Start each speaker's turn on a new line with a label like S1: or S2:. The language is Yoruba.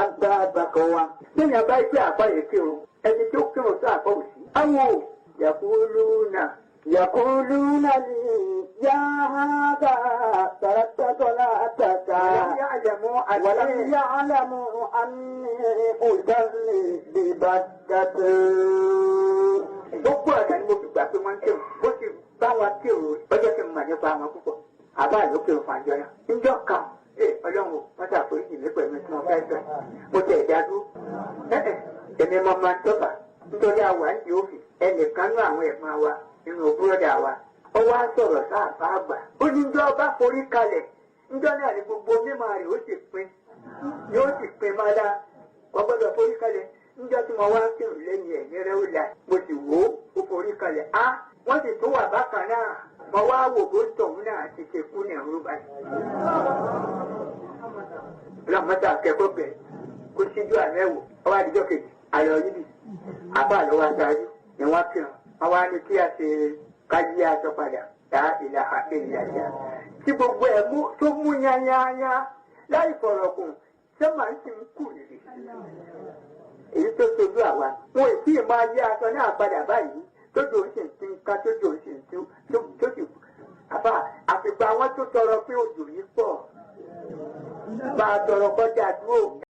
S1: àgbààgbà kan wa lẹ́yìn abáyé tí àpá yìí kírun ẹni tó kírun sí àpá òsì. àwọn يقولون لي يا هذا تركت صلاتك ولم يعلموا أني أصلي ببكة. gbogbo ọ̀dà ni mo fi gbà pé wọ́n ń kírun bó ti bá wọn kírun ọjọ́ tí mo mà nípa àwọn púpọ̀ àbá ló kírun fún àjọ náà. níjọ́ kan ọlọ́run wọ́n ṣàforíjì mi pẹ̀lú tí wọ́n fẹ́ sọ mo tẹ̀ ẹ̀dá dúró. èmi mọ máa ń tọ́ba nítorí àwọn àǹtí òfin ẹnìkan ní àwọn ẹ̀gbọ́n wa nínú búrọ́dà wa ó wá sọ̀rọ̀ sáàfà àgbà ó ní njọ́ bá forí kalẹ̀ njọ́ náà ni gbogbo mímọ́ rẹ̀ yóò sì pin máa dá wọ́n gbọ́dọ̀ forí kalẹ̀ njọ́ tí mo wá kírun lẹ́yìn ẹ̀ ní rẹ́wùlà mo sì wò ó forí kalẹ̀ á wọ́n sì tún wà bákan náà mo wá wò bó tọ̀hún náà ti ṣe kú ní ẹ̀rú báyìí. ọlọ́mọdé akẹ́kọ̀ọ́ bẹ̀rẹ̀ kó síjú àmẹ́wò ọwọ́ àdìjọ́ kejì àlọ́ yìí bì àbá àlọ́wọ́ aṣáájú ni wọ́n kírun wọ́n wá ní kí a ṣe kájí aṣọ padà tá ìlà àpè ìyàjà tí gbogbo ẹ̀ tó mú yányányá láì fọ̀rọ̀kùn ṣé màá ń sì ń kù nìyí. èyí tó sojú àwa wọn ò tí ì máa yí aṣọ náà padà báyìí tójú òun sì ń ti ń ká tójú òun sì ń tú tó sì àbá àfìgbà wọn tó tọrọ pé òjò yìí pọ̀ bá a tọrọ kọjá dúró.